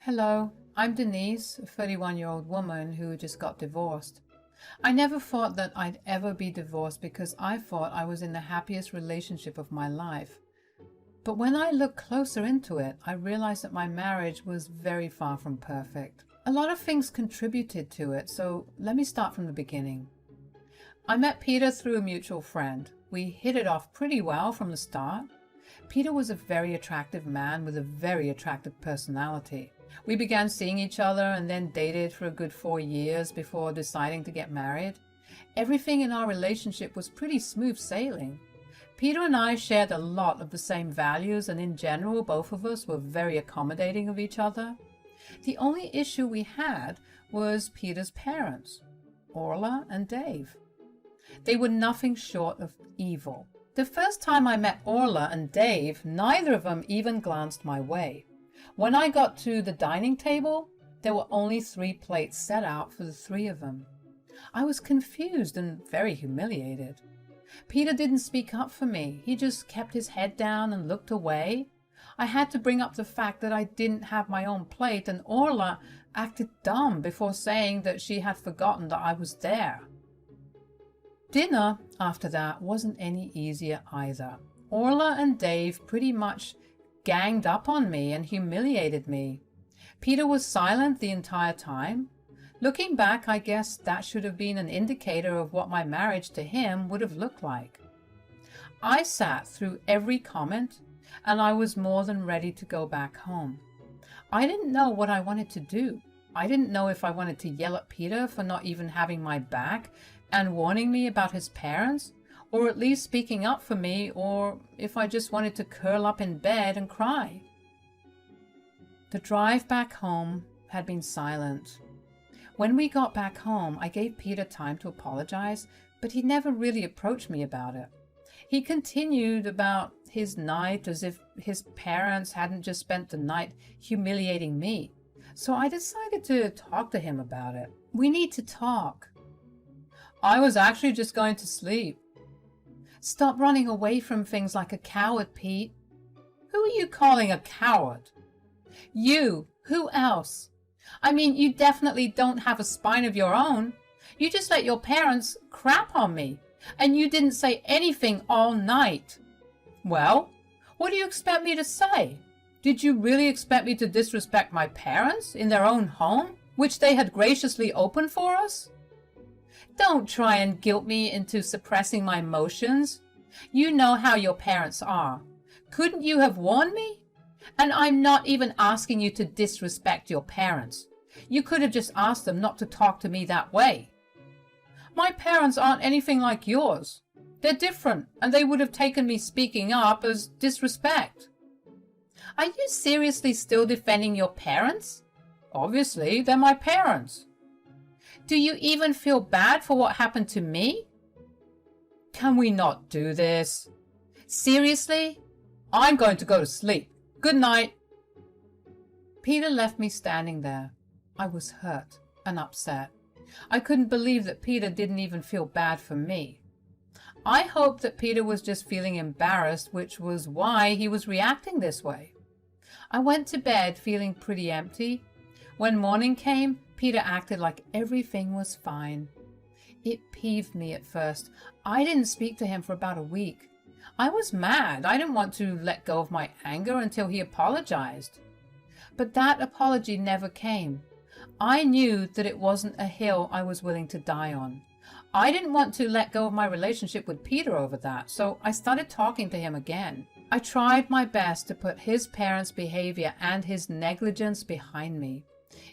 Hello, I'm Denise, a 31-year-old woman who just got divorced. I never thought that I'd ever be divorced because I thought I was in the happiest relationship of my life. But when I looked closer into it, I realized that my marriage was very far from perfect. A lot of things contributed to it, so let me start from the beginning. I met Peter through a mutual friend. We hit it off pretty well from the start. Peter was a very attractive man with a very attractive personality. We began seeing each other and then dated for a good 4 years before deciding to get married. Everything in our relationship was pretty smooth sailing. Peter and I shared a lot of the same values, and in general, both of us were very accommodating of each other. The only issue we had was Peter's parents, Orla and Dave. They were nothing short of evil. The first time I met Orla and Dave, neither of them even glanced my way. When I got to the dining table, there were only 3 plates set out for the 3 of them. I was confused and very humiliated. Peter didn't speak up for me. He just kept his head down and looked away. I had to bring up the fact that I didn't have my own plate, and Orla acted dumb before saying that she had forgotten that I was there. Dinner after that wasn't any easier either. Orla and Dave pretty much ganged up on me and humiliated me. Peter was silent the entire time. Looking back, I guess that should have been an indicator of what my marriage to him would have looked like. I sat through every comment, and I was more than ready to go back home. I didn't know what I wanted to do. I didn't know if I wanted to yell at Peter for not even having my back and warning me about his parents, or at least speaking up for me, or if I just wanted to curl up in bed and cry. The drive back home had been silent. When we got back home, I gave Peter time to apologize, but he never really approached me about it. He continued about his night as if his parents hadn't just spent the night humiliating me. So I decided to talk to him about it. We need to talk. I was actually just going to sleep. Stop running away from things like a coward, Pete. Who are you calling a coward? You. Who else? I mean, you definitely don't have a spine of your own. You just let your parents crap on me, and you didn't say anything all night. Well, what do you expect me to say? Did you really expect me to disrespect my parents in their own home, which they had graciously opened for us? Don't try and guilt me into suppressing my emotions. You know how your parents are. Couldn't you have warned me? And I'm not even asking you to disrespect your parents. You could have just asked them not to talk to me that way. My parents aren't anything like yours. They're different, and they would have taken me speaking up as disrespect. Are you seriously still defending your parents? Obviously, they're my parents. Do you even feel bad for what happened to me? Can we not do this? Seriously? I'm going to go to sleep. Good night. Peter left me standing there. I was hurt and upset. I couldn't believe that Peter didn't even feel bad for me. I hoped that Peter was just feeling embarrassed, which was why he was reacting this way. I went to bed feeling pretty empty. When morning came, Peter acted like everything was fine. It peeved me at first. I didn't speak to him for about a week. I was mad. I didn't want to let go of my anger until he apologized. But that apology never came. I knew that it wasn't a hill I was willing to die on. I didn't want to let go of my relationship with Peter over that, so I started talking to him again. I tried my best to put his parents' behavior and his negligence behind me.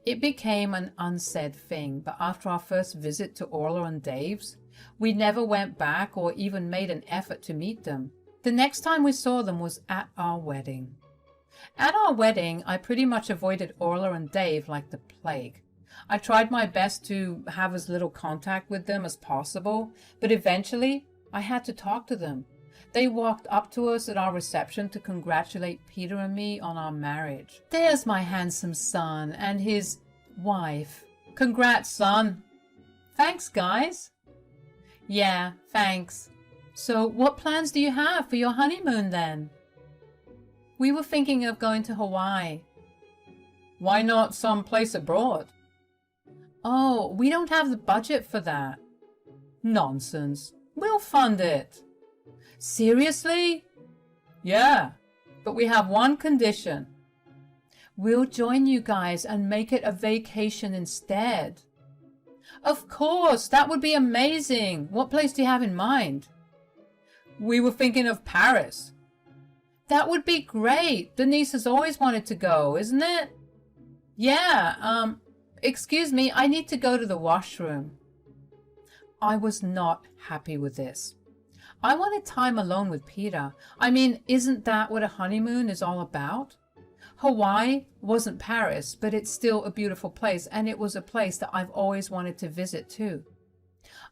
It became an unsaid thing, but after our first visit to Orla and Dave's, we never went back or even made an effort to meet them. The next time we saw them was at our wedding. At our wedding, I pretty much avoided Orla and Dave like the plague. I tried my best to have as little contact with them as possible, but eventually I had to talk to them. They walked up to us at our reception to congratulate Peter and me on our marriage. There's my handsome son and his wife. Congrats, son. Thanks, guys. Yeah, thanks. So what plans do you have for your honeymoon then? We were thinking of going to Hawaii. Why not some place abroad? Oh, we don't have the budget for that. Nonsense. We'll fund it. Seriously? Yeah, but we have one condition. We'll join you guys and make it a vacation instead. Of course, that would be amazing. What place do you have in mind? We were thinking of Paris. That would be great. Denise has always wanted to go, isn't it? Yeah, excuse me, I need to go to the washroom. I was not happy with this. I wanted time alone with Peter. I mean, isn't that what a honeymoon is all about? Hawaii wasn't Paris, but it's still a beautiful place, and it was a place that I've always wanted to visit too.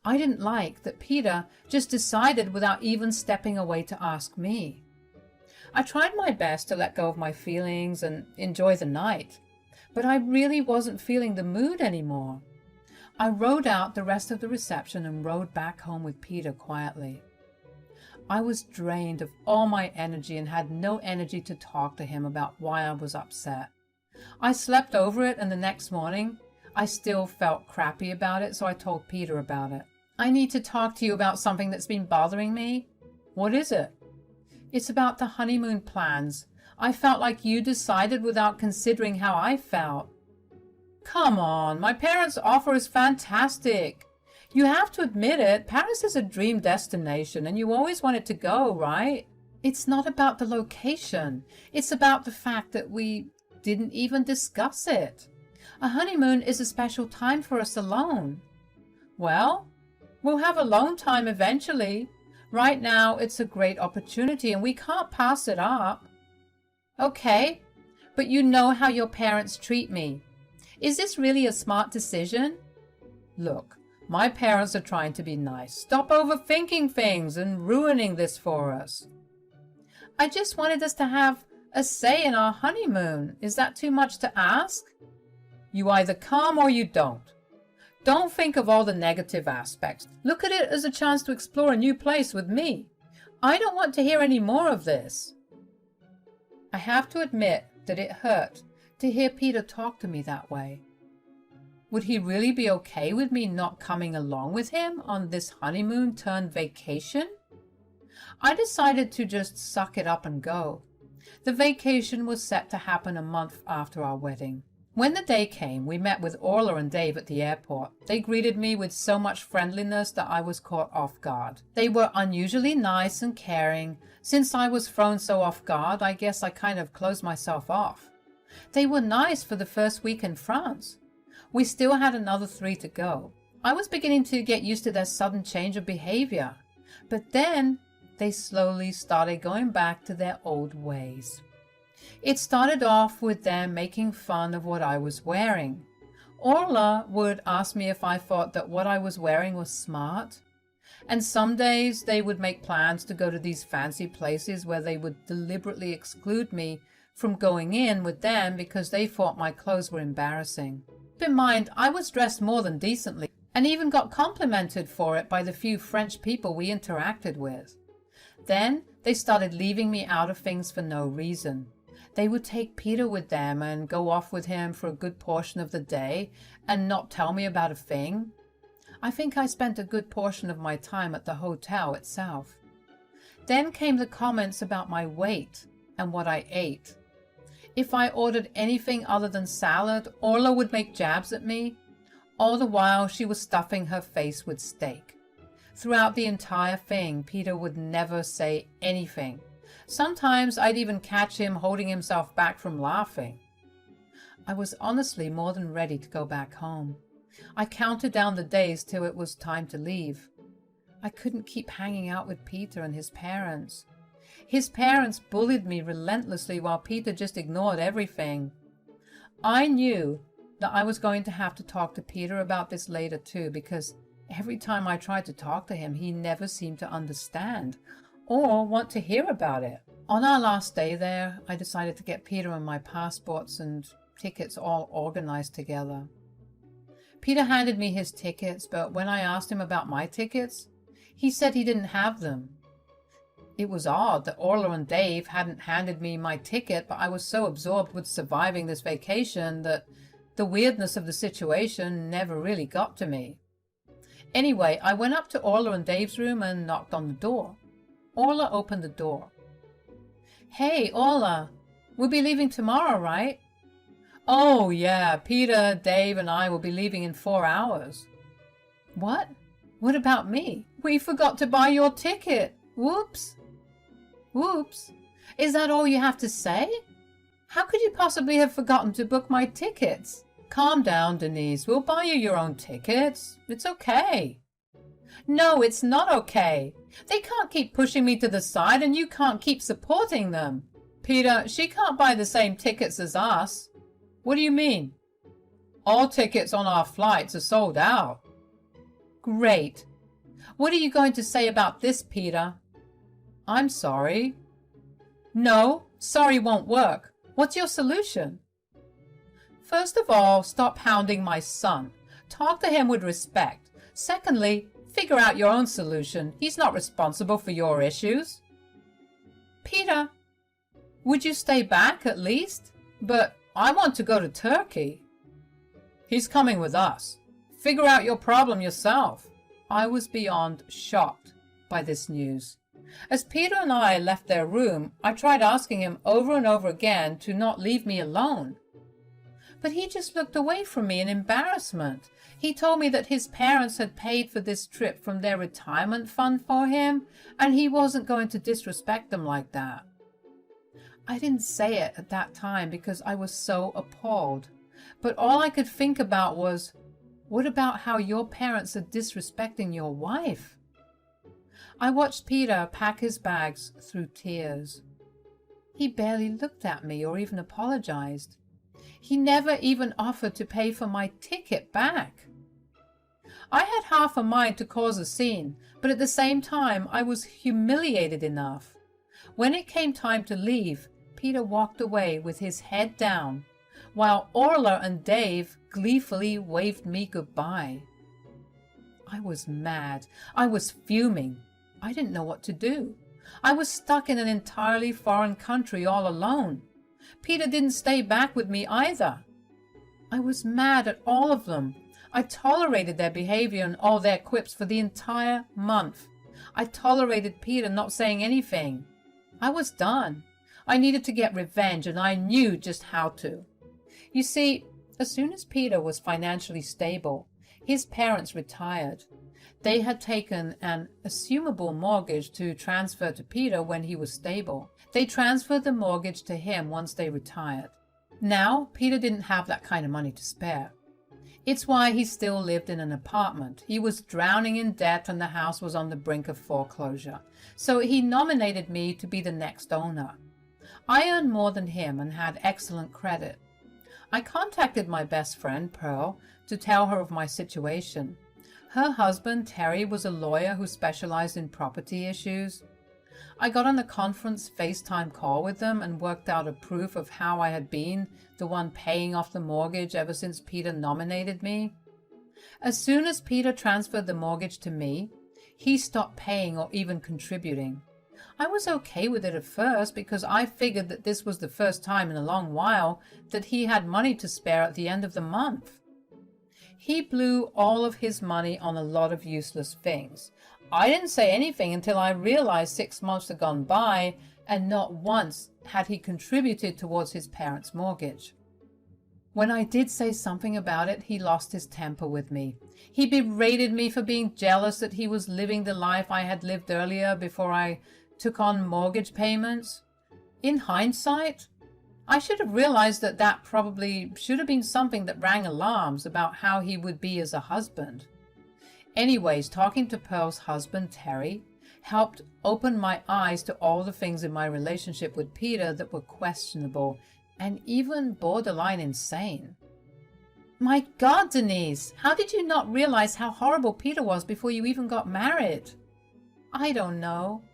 I didn't like that Peter just decided without even stepping away to ask me. I tried my best to let go of my feelings and enjoy the night, but I really wasn't feeling the mood anymore. I rode out the rest of the reception and rode back home with Peter quietly. I was drained of all my energy and had no energy to talk to him about why I was upset. I slept over it, and the next morning I still felt crappy about it, so I told Peter about it. I need to talk to you about something that's been bothering me. What is it? It's about the honeymoon plans. I felt like you decided without considering how I felt. Come on, my parents' offer is fantastic. You have to admit it, Paris is a dream destination and you always wanted to go, right? It's not about the location. It's about the fact that we didn't even discuss it. A honeymoon is a special time for us alone. Well, we'll have alone time eventually. Right now, it's a great opportunity and we can't pass it up. Okay, but you know how your parents treat me. Is this really a smart decision? Look, my parents are trying to be nice. Stop overthinking things and ruining this for us. I just wanted us to have a say in our honeymoon. Is that too much to ask? You either come or you don't. Don't think of all the negative aspects. Look at it as a chance to explore a new place with me. I don't want to hear any more of this. I have to admit that it hurt to hear Peter talk to me that way. Would he really be okay with me not coming along with him on this honeymoon turned vacation? I decided to just suck it up and go. The vacation was set to happen a month after our wedding. When the day came, we met with Orla and Dave at the airport. They greeted me with so much friendliness that I was caught off guard. They were unusually nice and caring. Since I was thrown so off guard, I guess I kind of closed myself off. They were nice for the first week in France. We still had another 3 to go. I was beginning to get used to their sudden change of behavior. But then they slowly started going back to their old ways. It started off with them making fun of what I was wearing. Orla would ask me if I thought that what I was wearing was smart. And some days they would make plans to go to these fancy places where they would deliberately exclude me from going in with them because they thought my clothes were embarrassing. Keep in mind, I was dressed more than decently and even got complimented for it by the few French people we interacted with. Then they started leaving me out of things for no reason. They would take Peter with them and go off with him for a good portion of the day and not tell me about a thing. I think I spent a good portion of my time at the hotel itself. Then came the comments about my weight and what I ate. If I ordered anything other than salad, Orla would make jabs at me. All the while she was stuffing her face with steak. Throughout the entire thing, Peter would never say anything. Sometimes I'd even catch him holding himself back from laughing. I was honestly more than ready to go back home. I counted down the days till it was time to leave. I couldn't keep hanging out with Peter and his parents. His parents bullied me relentlessly while Peter just ignored everything. I knew that I was going to have to talk to Peter about this later too, because every time I tried to talk to him, he never seemed to understand or want to hear about it. On our last day there, I decided to get Peter and my passports and tickets all organized together. Peter handed me his tickets, but when I asked him about my tickets, he said he didn't have them. It was odd that Orla and Dave hadn't handed me my ticket, but I was so absorbed with surviving this vacation that the weirdness of the situation never really got to me. Anyway, I went up to Orla and Dave's room and knocked on the door. Orla opened the door. "Hey, Orla, we'll be leaving tomorrow, right?" "Oh, yeah, Peter, Dave, and I will be leaving in 4 hours." "What? What about me?" "We forgot to buy your ticket. Whoops." "Whoops? Is that all you have to say? How could you possibly have forgotten to book my tickets?" "Calm down, Denise. We'll buy you your own tickets. It's okay." "No, it's not okay. They can't keep pushing me to the side and you can't keep supporting them." "Peter, she can't buy the same tickets as us." "What do you mean?" "All tickets on our flights are sold out." "Great. What are you going to say about this, Peter?" "I'm sorry." "No, sorry won't work. What's your solution?" "First of all, stop hounding my son. Talk to him with respect. Secondly, figure out your own solution. He's not responsible for your issues." "Peter, would you stay back at least?" "But I want to go to Turkey." "He's coming with us. Figure out your problem yourself." I was beyond shocked by this news. As Peter and I left their room, I tried asking him over and over again to not leave me alone. But he just looked away from me in embarrassment. He told me that his parents had paid for this trip from their retirement fund for him, and he wasn't going to disrespect them like that. I didn't say it at that time because I was so appalled. But all I could think about was, what about how your parents are disrespecting your wife? I watched Peter pack his bags through tears. He barely looked at me or even apologized. He never even offered to pay for my ticket back. I had half a mind to cause a scene, but at the same time I was humiliated enough. When it came time to leave, Peter walked away with his head down, while Orla and Dave gleefully waved me goodbye. I was mad. I was fuming. I didn't know what to do. I was stuck in an entirely foreign country all alone. Peter didn't stay back with me either. I was mad at all of them. I tolerated their behavior and all their quips for the entire month. I tolerated Peter not saying anything. I was done. I needed to get revenge, and I knew just how to. You see, as soon as Peter was financially stable, his parents retired. They had taken an assumable mortgage to transfer to Peter when he was stable. They transferred the mortgage to him once they retired. Now, Peter didn't have that kind of money to spare. It's why he still lived in an apartment. He was drowning in debt and the house was on the brink of foreclosure. So he nominated me to be the next owner. I earned more than him and had excellent credit. I contacted my best friend, Pearl, to tell her of my situation. Her husband, Terry, was a lawyer who specialized in property issues. I got on a conference FaceTime call with them and worked out a proof of how I had been the one paying off the mortgage ever since Peter nominated me. As soon as Peter transferred the mortgage to me, he stopped paying or even contributing. I was okay with it at first because I figured that this was the first time in a long while that he had money to spare at the end of the month. He blew all of his money on a lot of useless things. I didn't say anything until I realized 6 months had gone by and not once had he contributed towards his parents' mortgage. When I did say something about it, he lost his temper with me. He berated me for being jealous that he was living the life I had lived earlier before I took on mortgage payments. In hindsight, I should have realized that that probably should have been something that rang alarms about how he would be as a husband. Anyways, talking to Pearl's husband, Terry, helped open my eyes to all the things in my relationship with Peter that were questionable and even borderline insane. My God, Denise, how did you not realize how horrible Peter was before you even got married? I don't know.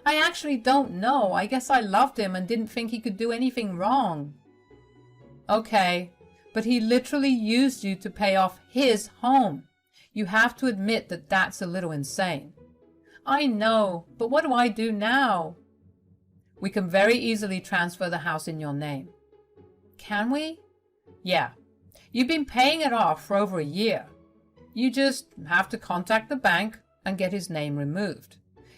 I actually don't know. I guess I loved him and didn't think he could do anything wrong. Okay, but he literally used you to pay off his home. You have to admit that that's a little insane. I know, but what do I do now? We can very easily transfer the house in your name. Can we? Yeah. You've been paying it off for over a year. You just have to contact the bank and get his name removed.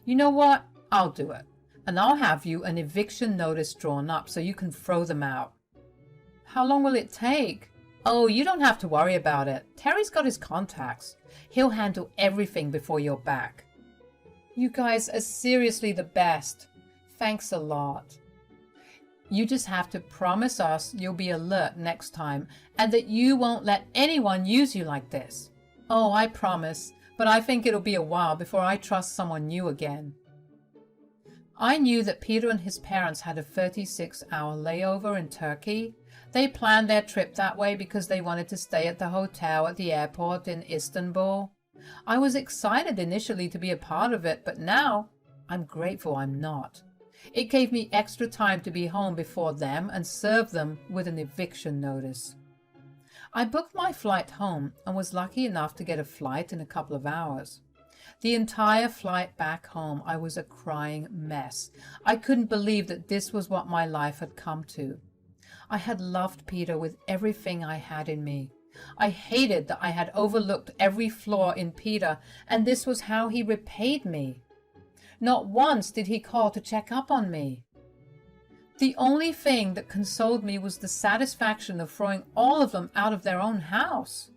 You know what? I'll do it. And I'll have you an eviction notice drawn up so you can throw them out. How long will it take? Oh, you don't have to worry about it. Terry's got his contacts. He'll handle everything before you're back. You guys are seriously the best. Thanks a lot. You just have to promise us you'll be alert next time and that you won't let anyone use you like this. Oh, I promise, but I think it'll be a while before I trust someone new again. I knew that Peter and his parents had a 36-hour layover in Turkey. They planned their trip that way because they wanted to stay at the hotel at the airport in Istanbul. I was excited initially to be a part of it, but now I'm grateful I'm not. It gave me extra time to be home before them and serve them with an eviction notice. I booked my flight home and was lucky enough to get a flight in a couple of hours. The entire flight back home, I was a crying mess. I couldn't believe that this was what my life had come to. I had loved Peter with everything I had in me. I hated that I had overlooked every flaw in Peter, and this was how he repaid me. Not once did he call to check up on me. The only thing that consoled me was the satisfaction of throwing all of them out of their own house.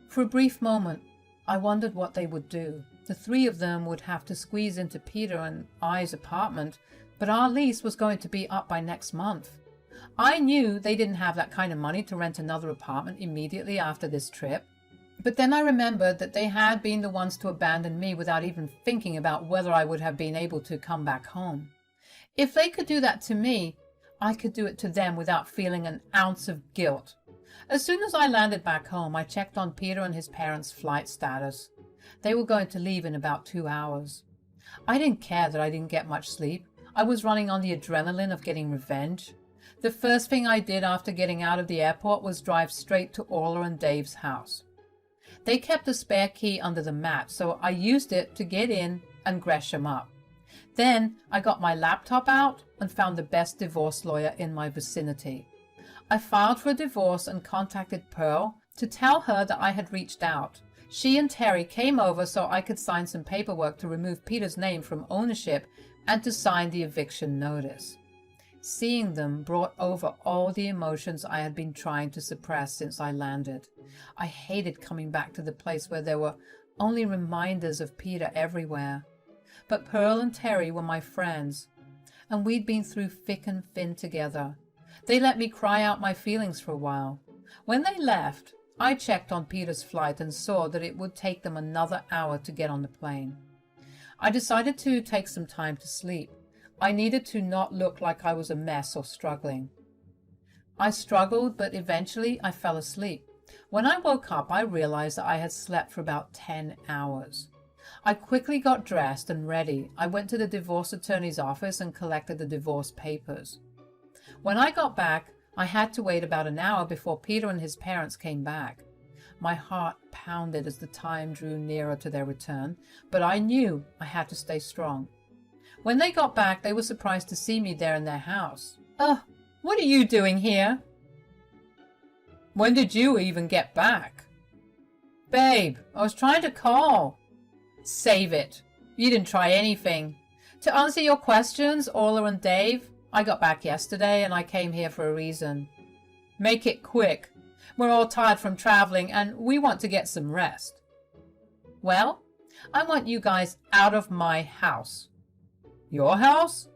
For a brief moment, I wondered what they would do. The three of them would have to squeeze into Peter and I's apartment, but our lease was going to be up by next month. I knew they didn't have that kind of money to rent another apartment immediately after this trip. But then I remembered that they had been the ones to abandon me without even thinking about whether I would have been able to come back home. If they could do that to me, I could do it to them without feeling an ounce of guilt. As soon as I landed back home, I checked on Peter and his parents' flight status. They were going to leave in about 2 hours. I didn't care that I didn't get much sleep. I was running on the adrenaline of getting revenge. The first thing I did after getting out of the airport was drive straight to Orla and Dave's house. They kept a spare key under the mat, so I used it to get in and Gresham up. Then I got my laptop out and found the best divorce lawyer in my vicinity. I filed for a divorce and contacted Pearl to tell her that I had reached out. She and Terry came over so I could sign some paperwork to remove Peter's name from ownership and to sign the eviction notice. Seeing them brought over all the emotions I had been trying to suppress since I landed. I hated coming back to the place where there were only reminders of Peter everywhere. But Pearl and Terry were my friends, and we'd been through thick and thin together. They let me cry out my feelings for a while. When they left, I checked on Peter's flight and saw that it would take them another hour to get on the plane. I decided to take some time to sleep. I needed to not look like I was a mess or struggling. I struggled, but eventually I fell asleep. When I woke up, I realized that I had slept for about 10 hours. I quickly got dressed and ready. I went to the divorce attorney's office and collected the divorce papers. When I got back, I had to wait about an hour before Peter and his parents came back. My heart pounded as the time drew nearer to their return, but I knew I had to stay strong. When they got back, they were surprised to see me there in their house. What are you doing here? When did you even get back? Babe, I was trying to call. Save it. You didn't try anything. To answer your questions, Orla and Dave, I got back yesterday and I came here for a reason. Make it quick. We're all tired from traveling and we want to get some rest. Well, I want you guys out of my house. Your house?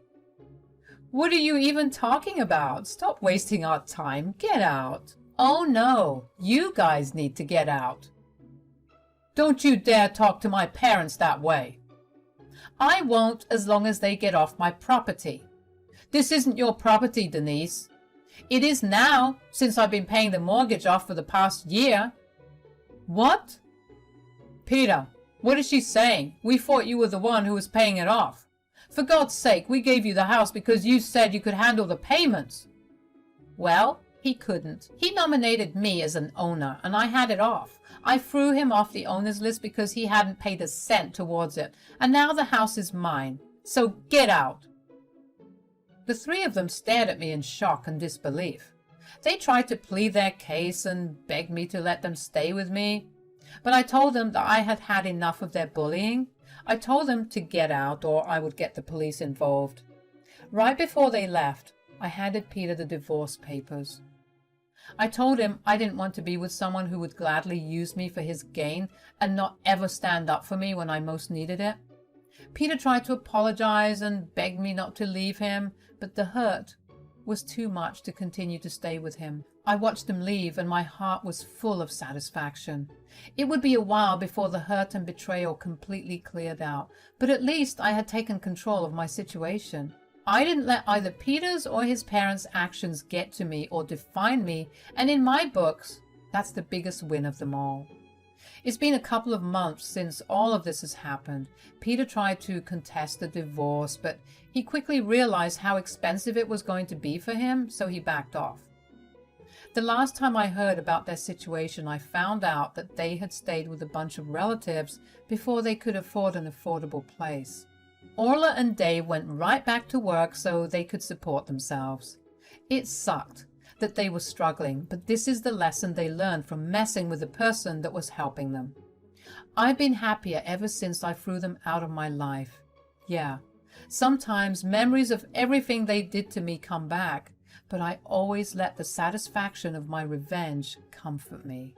What are you even talking about? Stop wasting our time. Get out. Oh no, you guys need to get out. Don't you dare talk to my parents that way. I won't as long as they get off my property. This isn't your property, Denise. It is now, since I've been paying the mortgage off for the past year. What? Peter, what is she saying? We thought you were the one who was paying it off. For God's sake, we gave you the house because you said you could handle the payments. Well, he couldn't. He nominated me as an owner, and I had it off. I threw him off the owner's list because he hadn't paid a cent towards it, and now the house is mine. So get out." The three of them stared at me in shock and disbelief. They tried to plead their case and begged me to let them stay with me, but I told them that I had had enough of their bullying. I told them to get out or I would get the police involved. Right before they left, I handed Peter the divorce papers. I told him I didn't want to be with someone who would gladly use me for his gain and not ever stand up for me when I most needed it. Peter tried to apologize and begged me not to leave him, but the hurt was too much to continue to stay with him. I watched him leave and my heart was full of satisfaction. It would be a while before the hurt and betrayal completely cleared out, but at least I had taken control of my situation. I didn't let either Peter's or his parents' actions get to me or define me, and in my books, that's the biggest win of them all. It's been a couple of months since all of this has happened. Peter tried to contest the divorce, but he quickly realized how expensive it was going to be for him, so he backed off. The last time I heard about their situation, I found out that they had stayed with a bunch of relatives before they could afford an affordable place. Orla and Dave went right back to work so they could support themselves. It sucked that they were struggling, but this is the lesson they learned from messing with the person that was helping them. I've been happier ever since I threw them out of my life. Yeah, sometimes memories of everything they did to me come back, but I always let the satisfaction of my revenge comfort me.